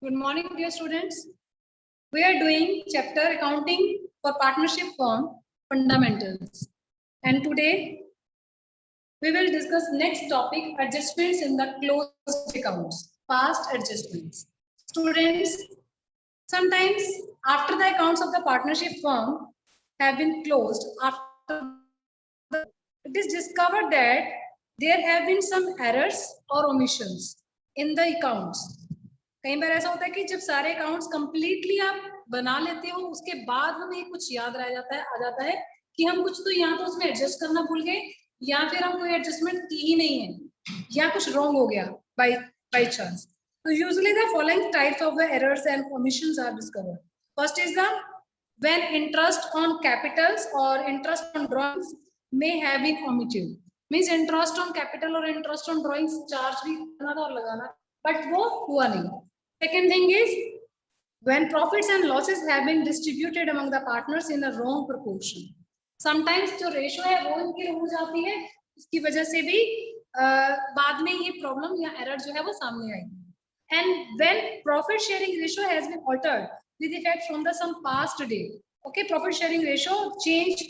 Good morning, dear students. We are doing chapter accounting for partnership firm fundamentals, and today we will discuss next topic, adjustments in the closed accounts, past adjustments. Students, sometimes after the accounts of the partnership firm have been closed, it is discovered that there have been some errors or omissions in the accounts. कई बार ऐसा होता है कि जब सारे accounts completely आप बना लेते हो, उसके बाद हमें कुछ याद रह जाता है, आ जाता है कि हम कुछ तो यहाँ तो उसमें एडजस्ट करना भूल गए, या फिर हम कोई एडजस्टमेंट की ही नहीं है, या कुछ रॉन्ग हो गया by chance. So usually the following types of the errors and omissions are discovered. First is the when interest on capitals or interest on drawings may have been omitted. Means interest on capital or interest on drawings charge भी करना था और लगाना, but वो हुआ नहीं. Second thing is when profits and losses have been distributed among the partners in a wrong proportion. Sometimes जो ratio है वो इनकी हो जाती है, इसकी वजह से भी बाद में ये प्रॉब्लम या एरर जो है वो सामने आएगी. And when profit sharing ratio has been altered with effect from the some past date. Okay, profit sharing ratio change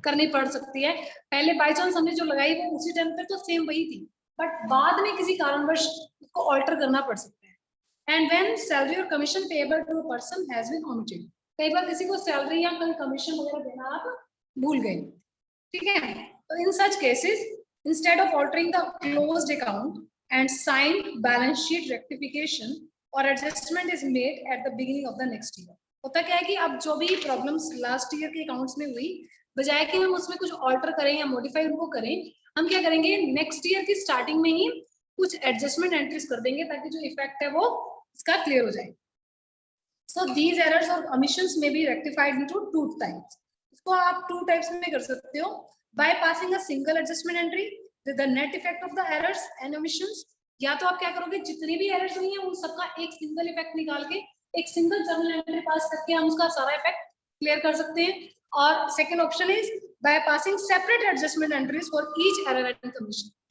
करनी पड़ सकती है. पहले बाय चांस हमने जो लगाई वो उसी टाइम पे तो सेम वही थी, बट बाद में किसी कारणवश उसको ऑल्टर करना पड़ सकता है. And when salary or commission payable to a person has been omitted. कई बार किसी को सैलरी या कोई कमीशन वगैरह देना आप भूल गए, ठीक है. तो in such cases, instead of altering the closed account and signed balance sheet rectification or adjustment is made at the beginning of the next year. होता क्या है कि अब जो भी प्रॉब्लम्स लास्ट ईयर के अकाउंट्स में हुई, बजाय कि हम उसमें कुछ ऑल्टर करें या मॉडिफाई उनको करें, हम क्या करेंगे नेक्स्ट ईयर की स्टार्टिंग में ही कुछ एडजस्टमेंट एंट्रीज कर देंगे ताकि जो इफेक्ट है वो इसका क्लियर हो जाए. So these errors or omissions may be rectified into two types. इसको आप two types में कर सकते हो, by passing a single adjustment entry with the net effect of the errors and omissions. या तो आप क्या करोगे, जितनी भी एरर्स हुई हैं उन सबका एक सिंगल इफेक्ट निकाल के एक सिंगल जर्नल एंट्री पास करके हम उसका सारा इफेक्ट क्लियर कर सकते हैं. और second option is by passing separate adjustment entries for each error and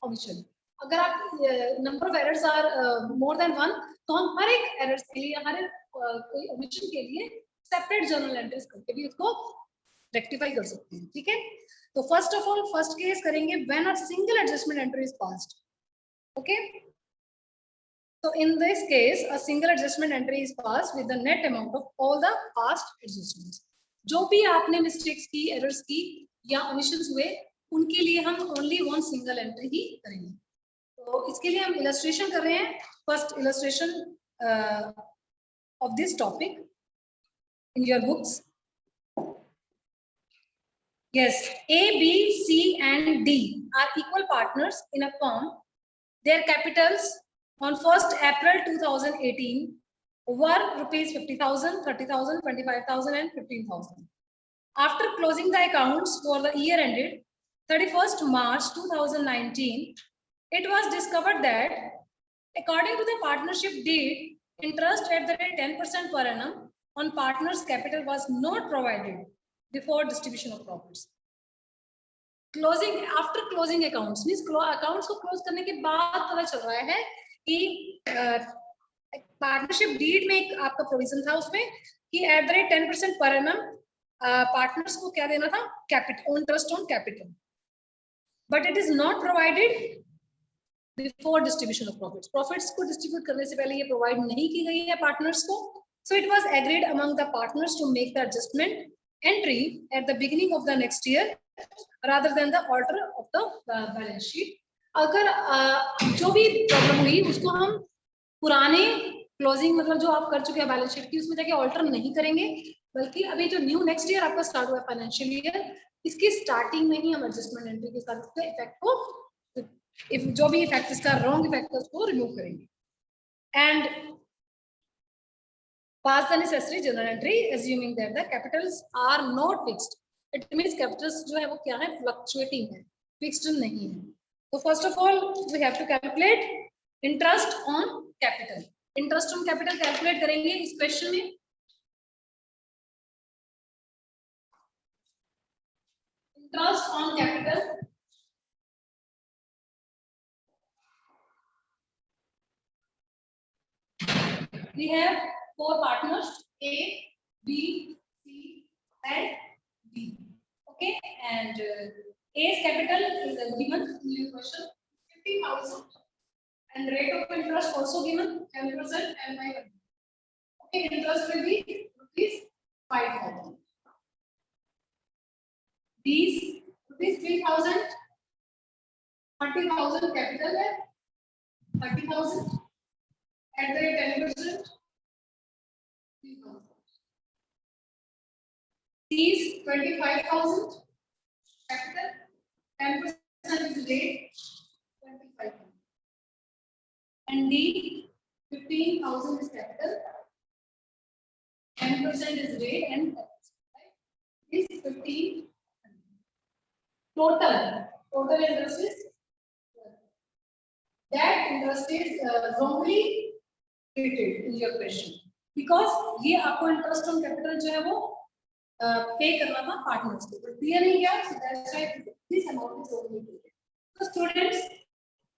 omission. अगर आप number of errors are more than one, तो हम हर एक एरर्स के लिए, हर एक कोई ओमिशन के लिए सेपरेट जर्नल एंट्रीज करके भी उसको रेक्टिफाई कर सकते हैं. ठीक है. तो first of all first case करेंगे when a single adjustment entry is passed. Okay. So in this case, a single adjustment entry is passed with the net amount of all the past adjustments. जो भी आपने mistakes की, errors की या omissions हुए, उनके लिए हम ओनली वन सिंगल एंट्री ही करेंगे. तो इसके लिए हम इलस्ट्रेशन कर रहे हैं. First illustration of this topic in your books. Yes, A, B, C and D are equal partners in a firm. Their capitals on 1st April 2018 were rupees 50,000, 30,000, 25,000 and 15,000. After closing the accounts for the year ended 31st March 2019, it was discovered that according to the partnership deed, interest at the rate 10% per annum on partners' capital was not provided before distribution of profits. Closing after closing accounts means accounts को close करने के बाद पता चल रहा है कि partnership deed में एक आपका प्रोविजन था उसमें कि at the rate 10% per annum partners को क्या देना था, capital, interest on capital, but it is not provided before distribution of profits. Profits को डिस्ट्रीब्यूट करने से पहले ये प्रोवाइड नहीं की गई है पार्टनर्स को. So it was agreed among the partners to make the adjustment entry at the beginning of the next year rather than the order of the balance sheet. अगर जो भी प्रॉब्लम हुई उसको हम पुराने क्लोजिंग मतलब जो आप कर चुके हैं बैलेंस शीट की उसमें जाके ऑल्टर नहीं करेंगे, बल्कि अभी जो न्यू नेक्स्ट ईयर आपका स्टार्ट हुआ फाइनेंशियल ईयर, इसकी स्टार्टिंग में ही हम एडजस्टमेंट एंट्री के साथ इसके इफेक्ट को, जो भी इफेक्ट इसका रॉन्ग इफेक्ट है उसको रिमूव करेंगे. And pass the necessary journal entry assuming that the capitals are not fixed. It means capitals जो है वो क्या है, फ्लक्चुएटिंग है, फिक्स्ड नहीं है. तो first of all we have to calculate interest on capital. Interest on capital calculate करेंगे इस क्वेश्चन में. Interest on capital We have 4 partners A, B, C, and D. Okay, and A's capital is given in your question 50,000, and rate of interest also given 10% and 5%. Okay, interest will be rupees 5,000. These rupees 3,000, 30,000 capital है 30,000 at the 10%. 3,000. These 25,000 capital, 10% is rate 25,000. And the 15,000 is capital, 10% is rate and 10%. Right? Is 15. Total interest is that interest is wrongly treated in your question because ये आपको interest on capital जो है वो पे करना था partners को, but दिया नहीं गया, so that's why this amount is wrongly treated. So students,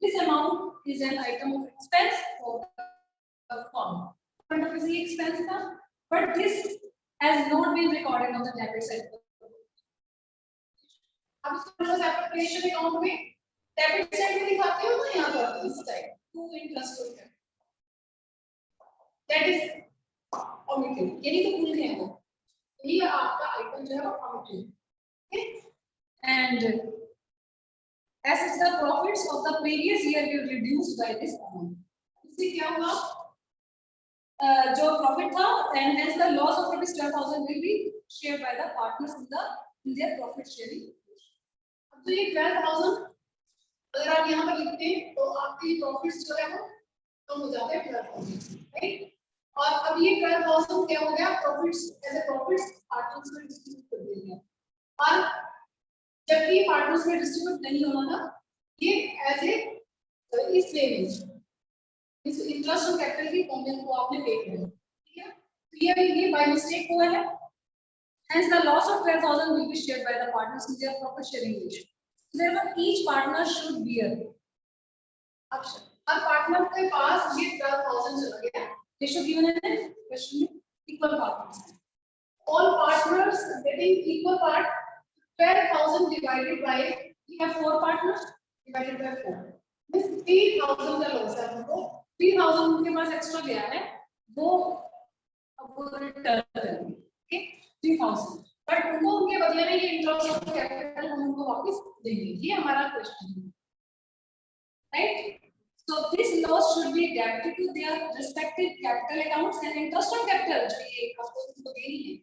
this amount is an item of expense for the firm. Front of the expense था, but this has not been recorded on the debit side. अब इसको application account में debit side में दिखाते हो ना, यहाँ पर इस साइड टू इंटरेस्ट होता है, दैट इज omitted, यानी तो भूल गए हो, ये आपका आइटम जो है वो omitted. Okay, and as is the profits of the previous year will reduced by this amount. इससे क्या होगा, जो प्रॉफिट था and hence the loss of rupees 12,000 will be shared by the partners in their profit sharing. अब तो ये 12,000 अगर आप यहाँ पर लिखते हैं तो आपकी प्रॉफिट्स जो है वो कम हो जाते हैं 12,000, राइट? और अब ये 12,000 क्या हो गया, profits as a profits partners में डिस्ट्रीब्यूट कर दिया गया, और जबकि पार्टनर्स में डिस्ट्रीब्यूट नहीं होना था, ये एज ए इस सेविंग्स इस इंटरेस्ट ऑन कैपिटल की कॉम्पोनेंट को आपने पे किया, ठीक है? तो ये बाय मिस्टेक हुआ है, hence the loss of 12,000 will be shared by the partners in their profit sharing ratio. Therefore, each partner should bear. अच्छा, हर पार्टनर के पास ये 12,000 चला गया, ratio given है question में equal partners. All partners getting equal part, 12,000 divided by, we have 4 partners divided by 4. This 3,000 का loss है हमको, 3,000 उनके पास एक्स्ट्रा गया है, वो अब वो रिटर्न करेंगे, okay? 3,000, बट उनको उनके बदले में ये इंटरेस्ट ऑफ कैपिटल हम उनको वापस देंगे, ये हमारा क्वेश्चन है, right? So this loss should be debited to their respective capital accounts and interest on capital जो ये आपको उनको देनी है,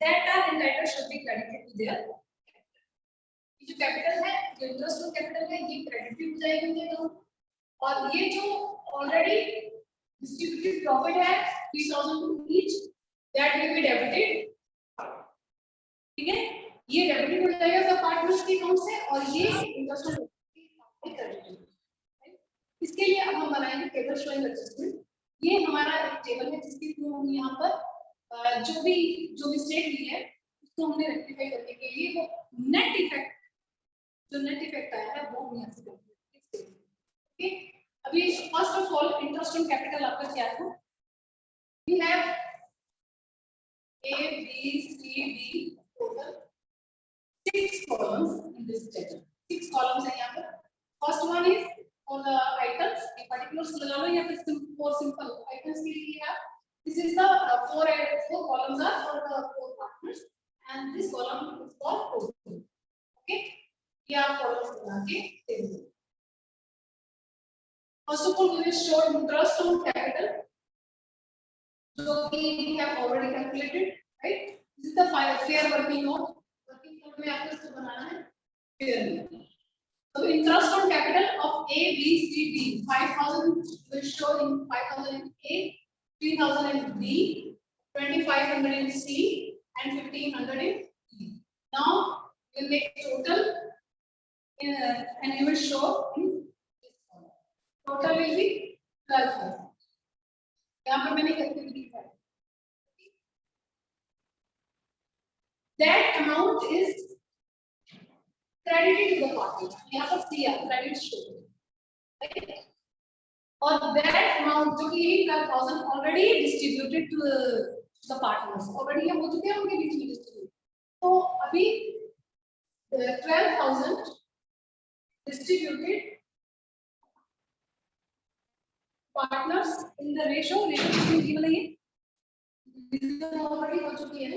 that are entitled should be credited to their capital. ये जो कैपिटल है, जो इंटरेस्ट ऑन कैपिटल है, ये क्रेडिट भी हो जाएगी उनके अकाउंट, और ये जो ऑलरेडी डिस्ट्रीब्यूटेड प्रॉफिट है 3,000 to each, that will be debited, ठीक है? ये डेबिटेड हो जाएगा सब पार्टनर्स के अकाउंट से, और ये इंटरेस्ट ऑन कैपिटल. इसके लिए अब हम बनाएंगे टेबल शोइंग एडजस्टमेंट. ये हमारा एक टेबल है जिसके थ्रू हम यहाँ पर जो मिस्टेक हुई है उसको हमने रेक्टिफाई करने के लिए वो नेट इफेक्ट आया है वो हम यहाँ से करेंगे. ओके, अभी first of all interest on capital आपका क्या था, we have A, B, C, D, total 6 columns in this table. 6 columns है यहाँ पर. First one is for the items, ये particulars लगा लो या फिर for simple items के लिए है. This is the 4 columns are for the 4 partners and this column is for total. Okay, ये आप columns बना के देंगे. First of all, we will show interest on capital. So we have already calculated, right? This is the fair working note. Working note में आपको इसको बनाना है fair note. So interest on capital of A, B, C, D. 5,000 will show in 5,000 in A, 3,000 in B, 2,500 in C, and 1,500 in E. Now we'll make total, and you will show in this column. Total will be 12,000. यहाँ पर मैंने calculate किया है. That amount is credited to the party. यहाँ पर CR credit show, right? और that amount जो कि 12,000 already distributed to the partners, already ये हो चुके हैं उनके बीच में distribute. तो अभी 12,000 distributed partners in the ratio कितनी बनाइए? division already हो चुकी है,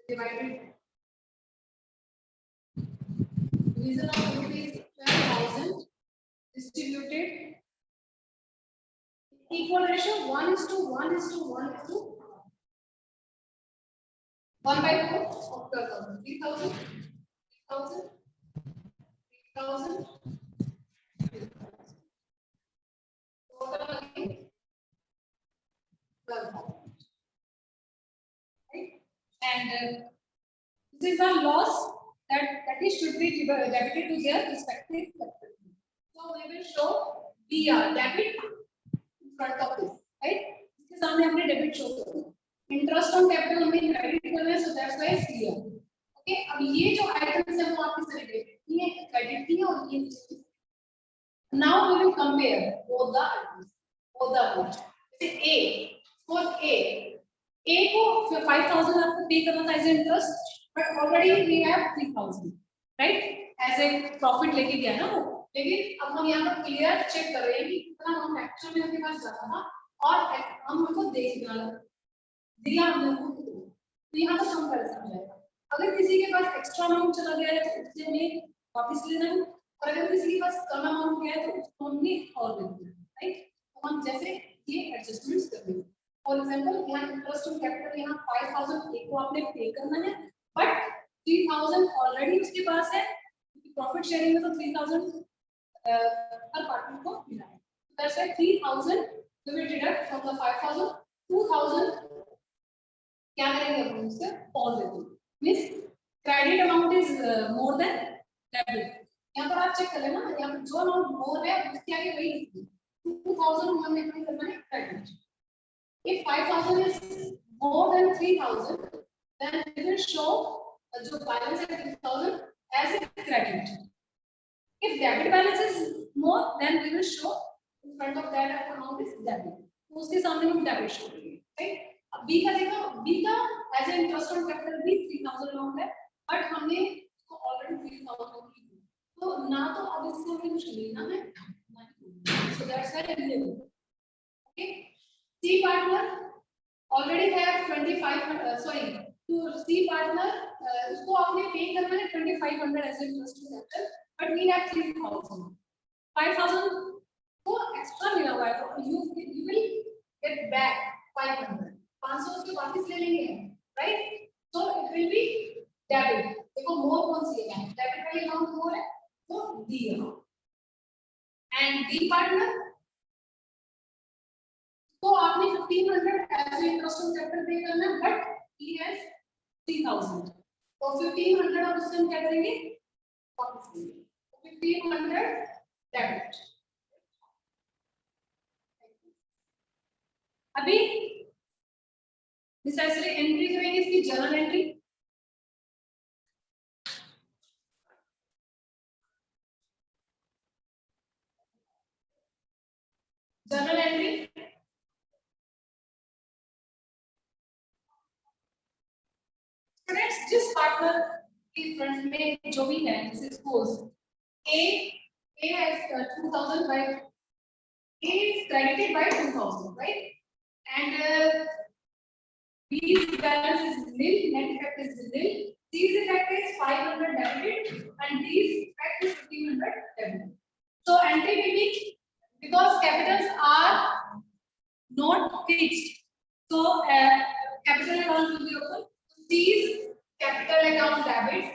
divided division of rupees 12,000 distributed equal ratio 1:1:1:1 1/4 of 12,000. 3,000 3,000 3,000 total again 12,000. Right? And this is a loss that is should be debited to their respective capital. So we will show DR debit in front of this, right? इसके सामने हमने debit show किया. Interest on capital हमने credit करना है, so that's why it's clear. Okay, अब ये जो items हैं वो आप किस तरह debit की है, credit की है और ये now we will compare both the items, both the amounts. A, suppose A को 5,000 आपको pay करना था as interest, but already we have 3,000, right? As a profit लेके गया ना वो, लेकिन अब हम यहाँ पर क्लियर चेक कर रहे हैं कि कितना हम एक्चुअल में उनके पास जाता था और हम उनको देखना दिया हमने उनको, तो यहाँ पर हम कर सकते हैं. अगर किसी के पास एक्स्ट्रा अमाउंट चला गया है तो उससे हमें वापस लेना है, और अगर किसी के पास कम अमाउंट गया है तो उसको हमने और देना है, राइट? तो हम जैसे ये एडजस्टमेंट्स कर देंगे. फॉर एग्जांपल यहाँ इंटरेस्ट ऑन कैपिटल यहाँ 5,000 एक को आपने पे करना है, बट 3,000 ऑलरेडी उसके पास है, प्रॉफिट शेयरिंग में तो 3,000 हर पार्टनर को मिला है. That's why 3,000 we will deduct from the 5,000. 2,000 क्या करेंगे अपन उससे और दे देंगे. Means credit amount is more than debit. यहाँ पर आप चेक कर लेना, यहाँ पर जो अमाउंट मोर है उसके आगे वही लिखिए. 2,000 हमने अपने करना है credit. If 5,000 is more than 3,000, then we will show जो balance है 3,000 as a credit. If debit balance is more, then we will show in front of that amount is debit. तो उसके सामने हम debit show करेंगे, right? अब B का देखो, B का as a interest on capital भी 3,000 अमाउंट है, but हमने इसको already 3,000 की, तो ना तो अब इससे हमें कुछ लेना है, so that's why I'm leaving. Okay. C partner already have 25, sorry, to C partner उसको आपने पे करना है 2,500 as interest to capital, but we have 3,000. 5,000 को एक्स्ट्रा मिला हुआ है, तो you will get back 500. 500 उसके वापस ले लेंगे, right? So it will be debit. देखो more कौन सी है, debit वाली amount more है, तो D amount. And D partner तो आपने 1,500 as interest on capital पे करना है, but he has 3,000. तो 1,500 और उससे हम क्या करेंगे वापस लेंगे. 1,500 डेबिट. अभी नेसेसरी एंट्री करेंगे इसकी journal entry. Journal entry friends, जिस पार्टनर के फ्रंट में जो भी है, जैसे suppose A has 2,000 by A is credited by 2,000, right? And B's balance is nil, net effect is nil. C's effect is 500 debited, and D's effect is 1,500 debited. So entry will be, because capitals are not fixed, so capital account will be open. C's capital account debit.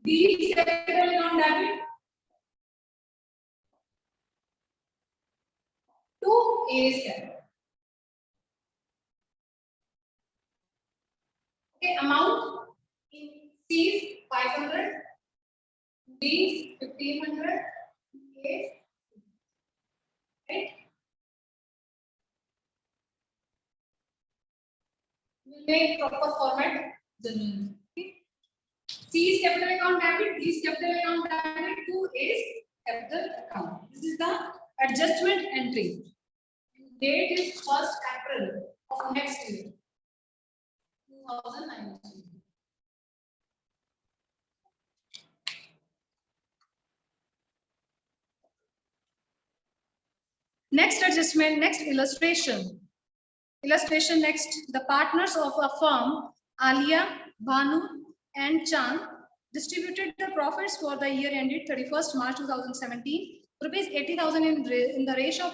D's capital account debit to A's capital. Okay, amount in C's 500, D's 1,500, A's, right? We'll make proper format generally. Okay? C is capital account debit, D is capital account debit, 2 is capital account. This is the adjustment entry. Date is 1st April of next year, 2019. Next adjustment, next illustration. Illustration next, the partners of a firm, Alia, Bhanu and Chand, distributed the profits for the year ended 31st March 2017, rupees 80,000 in the ratio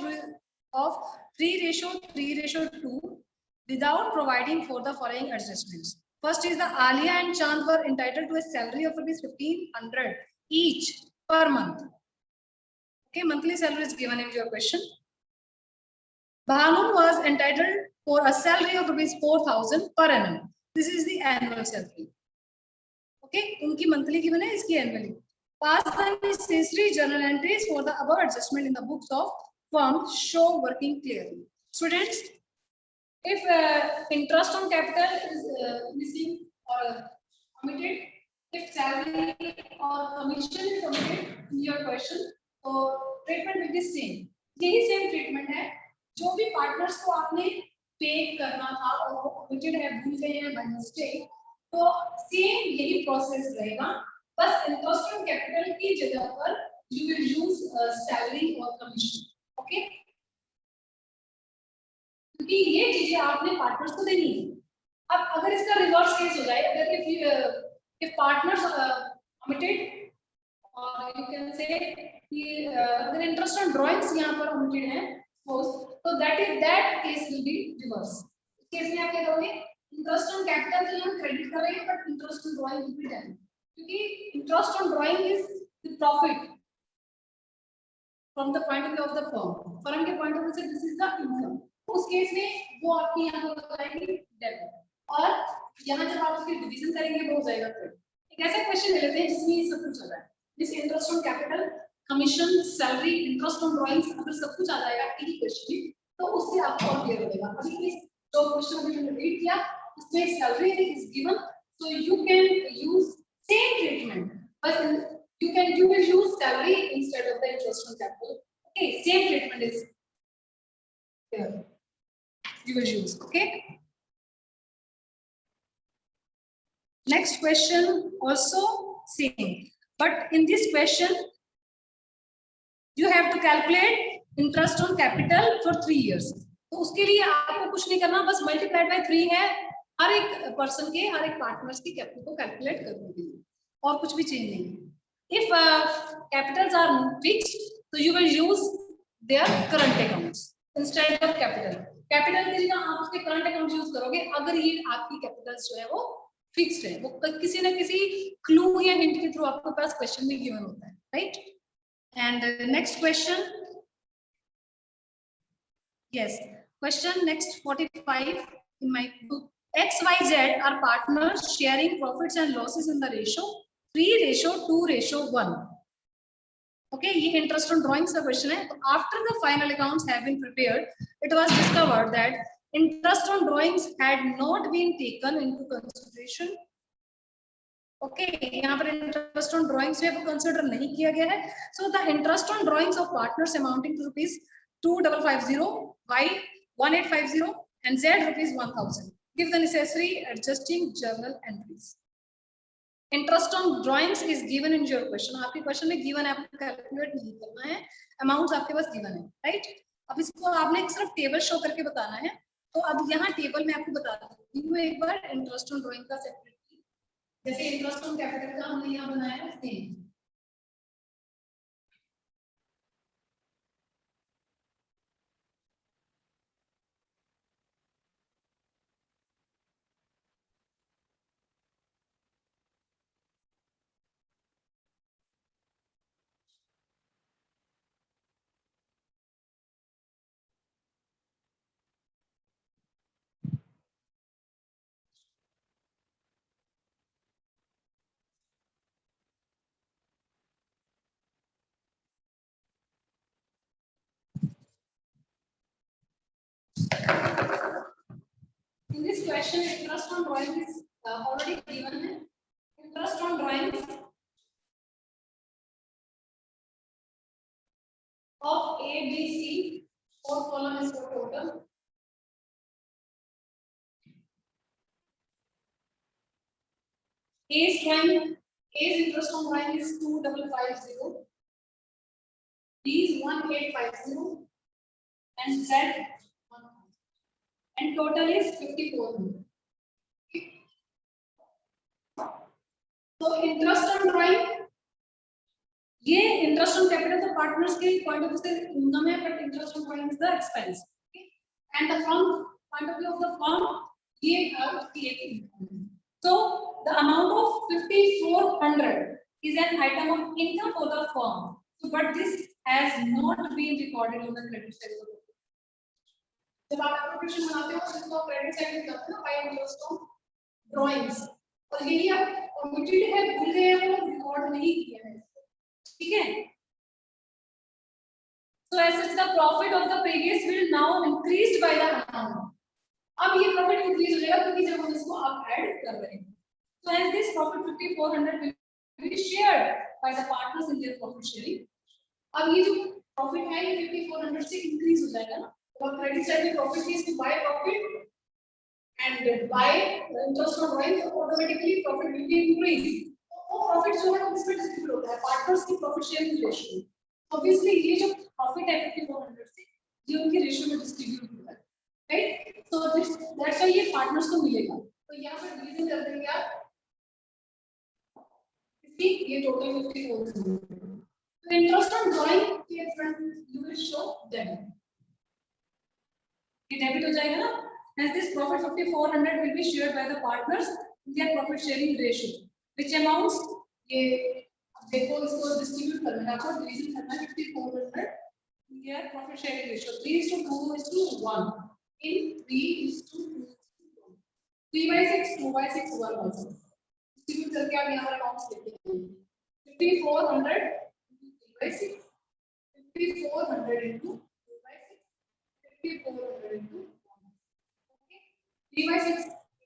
of 3:2 without providing for the following adjustments. First is the Alia and Chand were entitled to a salary of rupees 1,500 each per month. Okay, monthly salary is given in your question. Bhanu was entitled for a salary of rupees 4,000 per annum. This is the annual salary. Okay, unki monthly given hai, iski annually. Pass the necessary journal entries for the above adjustment in the books of firm show working clearly. Students, if interest on capital is missing or omitted, if salary or commission is omitted in your question, so treatment will be same. यही same treatment है. जो भी partners को आपने पे करना था और वो ओमिटेड है, भूल गए हैं बाय मिस्टेक, तो सेम यही प्रोसेस रहेगा, बस इंटरेस्ट ऑन कैपिटल की जगह पर यू विल यूज सैलरी और कमीशन. ओके, क्योंकि ये चीजें आपने पार्टनर्स को देनी है. अब अगर इसका रिवर्स केस हो जाए, अगर if partners omitted, or you can say कि अगर इंटरेस्ट ऑन ड्राइंग्स यहाँ पर omitted है, so that case will be reverse. इस केस में आप क्या करोगे, इंटरेस्ट ऑन कैपिटल तो यहाँ क्रेडिट कर रहे हैं, but interest on drawing will be done, क्योंकि interest on drawing is the profit from the point of view of the firm के पॉइंट ऑफ व्यू से दिस इज द इनकम. उस case में वो आपकी यहाँ पर बताएंगे डेबिट, और यहाँ जब आप उसकी डिवीजन करेंगे वो हो जाएगा क्रेडिट. एक ऐसा क्वेश्चन ले लेते हैं जिसमें सब कुछ आ रहा है, जिस interest on capital, commission, salary, interest on drawings, अगर सब कुछ आ जाएगा एक ही क्वेश्चन में, तो उससे आपको और क्लियर हो जाएगा. अभी जो क्वेश्चन अभी मैंने रीड किया उसमें salary is given, so you can use same treatment, but you will use salary instead of the interest on capital. Okay, same treatment is here. You will use. Okay. Next question also same, but in this question you have to calculate interest on capital for 3 years. तो उसके लिए आपको कुछ नहीं करना, बस multiplied by 3 है हर एक पर्सन के, हर एक पार्टनर्स की कैपिटल को कैलकुलेट करने के लिए, और कुछ भी चेंज नहीं है. If capitals are fixed, so you will use their current accounts instead of capital. Capital की जगह आप उसके current accounts use करोगे अगर ये आपकी capitals जो है वो fixed है. वो किसी न किसी clue या hint के through आपके पास question में given होता है, right? And next question. Yes, question next 45 in my book. X, Y, Z are partners sharing profits and losses in the ratio 3:2:1. Okay, ये interest on drawings का question है. After the final accounts have been prepared, it was discovered that interest on drawings had not been taken into consideration. Okay, यहाँ पर interest on drawings में वो consider नहीं किया गया है. So the interest on drawings of partners amounting to rupees 2,550, Y 1,850 and Z rupees 1,000. Give the necessary adjusting journal entries. Interest on drawings is given in your question. आपके question में given है, आपको calculate नहीं करना है, amounts आपके पास given है, right? अब इसको आपने सिर्फ टेबल शो करके बताना है. तो अब यहाँ टेबल में आपको बता देती हूँ एक बार इंटरेस्ट ऑन ड्राइंग का सेपरेटली, जैसे इंटरेस्ट ऑन कैपिटल का हमने यहाँ बनाया है same. In this question, interest on drawing is already given है. interest on drawings of A, B, C, 4 column is for total. A's interest on drawing is 2550, B is 1850, and Z 100. And total is 5400. So interest on drawing, ये interest on capital the partners के point of view से income है, but interest on drawing is the expense. Okay? And the from point of view of the firm, ये उसकी एक income. So the amount of 5400 is an item of income for the firm. So, but this has not been recorded on the credit side of the book. जब आप application बनाते हो तो इसको credit side में करते हो ना by interest on drawings. और यही आप omitted है, भूल गए हैं, वो record नहीं किया है. ठीक है? So as such the profit of the previous will now increased by the amount. अब ये profit increase हो जाएगा क्योंकि जब हम इसको अब add कर रहे हैं. So as this profit 5400 will be shared by the partners in their profit sharing. अब ये जो profit है ये 5400 से increase हो जाएगा ना. और credit side में profit is to buy profit and buy interest on drawing, so automatically profit will be increased. वो profit जो है इसमें distribute होता है partners की profit sharing ratio. Obviously ये जो profit है 5400 से ये उनकी ratio में distribute होता है. Right? So that's why ये partners को मिलेगा. तो यहाँ पर division कर देंगे आप. ये total 5400. So interest on drawing के front you will show them. ये debit हो जाएगा ना. As this profit 5400 will be shared by the partners in their profit sharing ratio, which amounts ये देखो इसको distribute करना है आपको division करना है 5400 in their profit sharing ratio 3:2:1 in 3:2:1 3/6 2/6 1 also distribute करके आप यहाँ पर amounts लिखते हैं 5400 3/6 5400 into 2/6 5400 into 3/6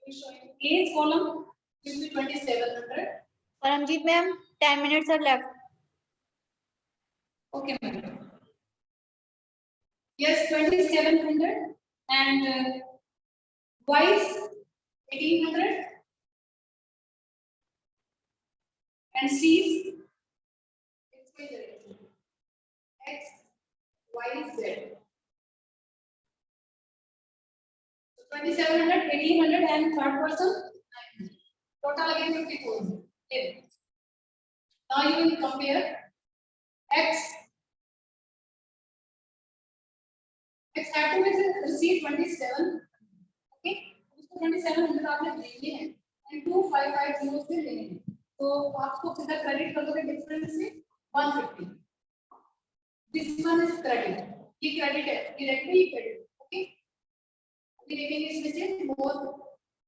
is showing A's column will be 2700. Paramjeet ma'am, 10 minutes are left. Okay, ma'am. Yes, 2700 and Y's 1800 and C's X, Y, Z. 2700, 1800 and third person 900. Total again 5400. Now you will compare X had to receive 27. Okay, उसको 2700 आपने देने हैं and 2550 से लेने हैं. तो आपको कितना क्रेडिट कर दोगे डिफरेंस से 150. This one is credit. ये क्रेडिट है, डायरेक्टली क्रेडिट. Okay. अभी देखेंगे इसमें से more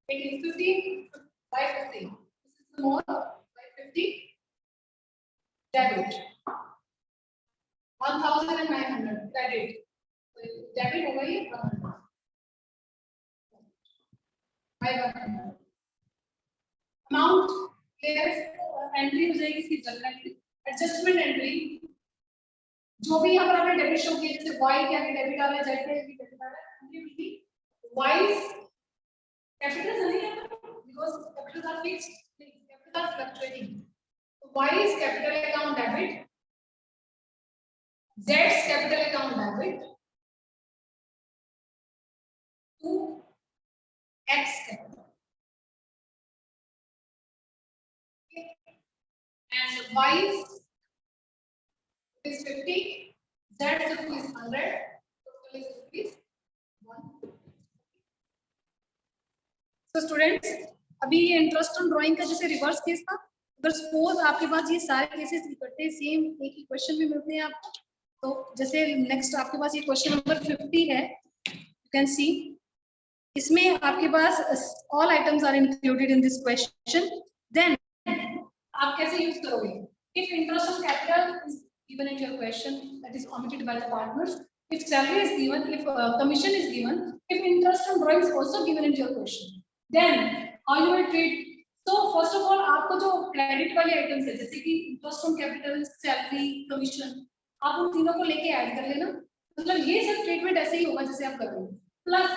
50 by 50. This is the more by 50 debit. 1900 credit. Debit होगा ये 100 by 100. Amount clear entry हो जाएगी इसकी जनरल एंट्री. Adjustment entry जो भी यहाँ पर आपने डेबिट शो किया जैसे y के आगे डेबिट आ रहा है z के आगे डेबिट आ रहा है ये भी y's capitals नहीं है because capitals are fixed, capitals are fluctuating. So y's capital account debit, z's capital account debit to x capital. And y's is 50, z's is 100, total is 1. So students, अभी ये interest on drawing का जैसे reverse case था, अगर suppose आपके पास ये सारे cases इकट्ठे सेम एक ही क्वेश्चन में मिलते हैं आपको, तो जैसे नेक्स्ट आपके पास ये क्वेश्चन नंबर 50 है, यू कैन सी इसमें आपके पास all items are included in this question. Then आप कैसे यूज करोगे? If interest on capital is given in your question, that is omitted by the partners. If salary is given, if commission is given, if interest on drawing is also given in your question, then how you will treat? तो first of all आपको जो credit वाले items है जैसे कि interest on capital, salary, commission, आप उन तीनों को लेके ऐड कर लेना। मतलब ये सब ट्रीटमेंट ऐसे ही होगा जैसे आप कर रहे हो। प्लस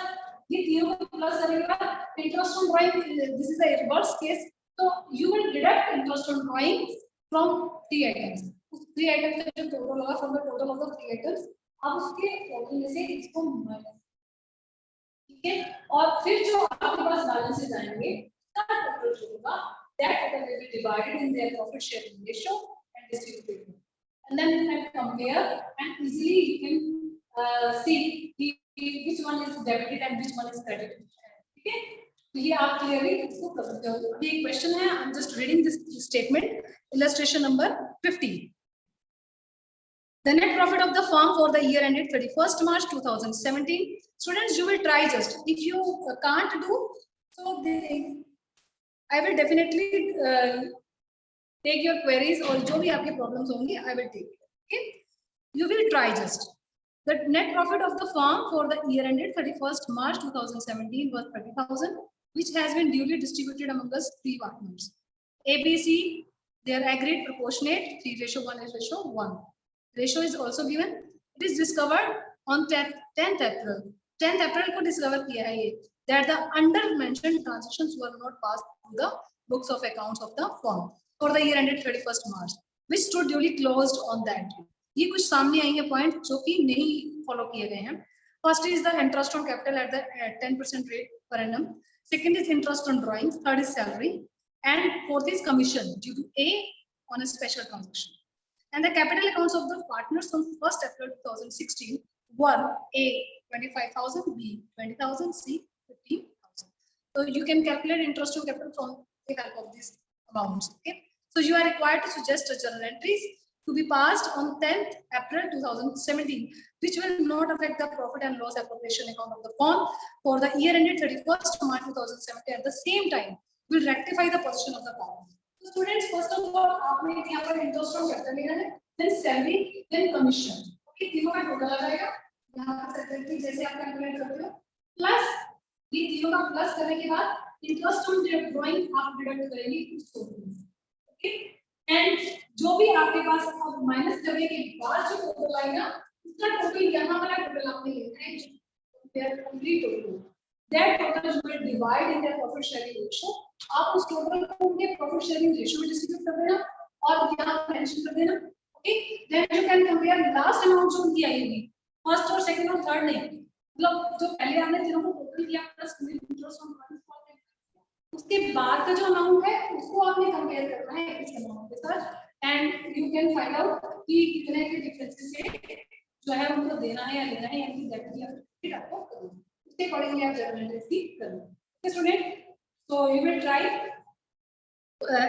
ये तीनों को प्लस करने के बाद interest on drawing, this is the reverse case, तो you will deduct interest on drawing from 3 items. उस 3 आइटम्स का जो टोटल होगा from the total of the 3 items, आप उसके टोटल में से इसको माइनस, ठीक है। और फिर जो आपके पास बैलेंसेस आएंगे का टोटल जो होगा that total will be divided in their profit sharing ratio and distributed, and then you can compare and easily you can see which one is debited and which one is credited, ठीक है। तो ये आप clearly इसको कर सकते हो। अभी एक क्वेश्चन है, I am just reading this statement, illustration number 50। The net profit of the firm for the year ended 31st March 2017. Students, you will try just. If you can't do, so I will definitely take your queries और जो भी आपके problems होंगे, I will take it. Okay? You will try just. The net profit of the firm for the year ended 31st March 2017 was 30,000, which has been duly distributed among us 3 partners. ABC, they are agreed proportionate 3:1:1. Ratio is also given. It is discovered on 10th April. 10th April को discover किया है ये that the under mentioned transactions were not passed through the books of accounts of the firm for the year ended 31st March, which stood duly closed on that day. ये कुछ सामने आई है point जो कि नहीं फॉलो किए गए हैं। First is the interest on capital at the 10% rate per annum. Second is interest on drawings. Third is salary, and fourth is commission due to A on a special transaction. And the capital accounts of the partners from 1st April 2016 were A 25,000, B 20,000, C 15,000. So you can calculate interest on capital from the help of these amounts. Okay. So you are required to suggest a journal entries to be passed on 10th April 2017, which will not affect the profit and loss appropriation account of the firm for the year ended 31st March 2017. At the same time, will rectify the position of the firm. So students, first of all, आपने यहाँ पर interest on capital लेना है, then salary, then commission. Okay, तीनों का total आ जाएगा। यहाँ पर सेपरेटली जैसे आप कैलकुलेट करते हो, प्लस ये तीनों का प्लस करने के बाद इंटरेस्ट ऑन ड्राइंग आप डिडक्ट करेंगे उस टोटल में। ओके, एंड जो भी आपके पास अब माइनस करने के बाद जो टोटल आएगा, उसका टोटल यहाँ वाला टोटल आपने लेना है, their complete total. That total you will divide in their profit sharing ratio. आप उस टोटल को उनके प्रॉफिट शेयरिंग रेशियो में डिस्ट्रीब्यूट कर देना और यहाँ मेंशन कर देना। Okay, then you can compare last amount जो उनकी आई होगी, फर्स्ट और सेकंड और थर्ड नहीं, मतलब जो पहले हमने तीनों को टोटल किया प्लस इंटरेस्ट ऑन फंड्स, उसके बाद का जो अमाउंट है उसको आपने कंपेयर करना है इस अमाउंट के साथ, and you can find out कि कितने के डिफरेंसेस से जो है उनको देना है या लेना है, यानी एग्जैक्टली आपको करना है, उसके अकॉर्डिंगली आप जर्नल एंट्री करना। Okay student, so you will try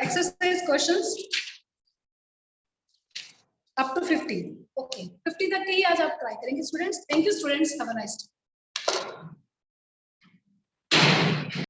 exercise questions up to 50. Okay, 50 तक ही आज आप ट्राई करेंगे students. Thank you students, have a nice day.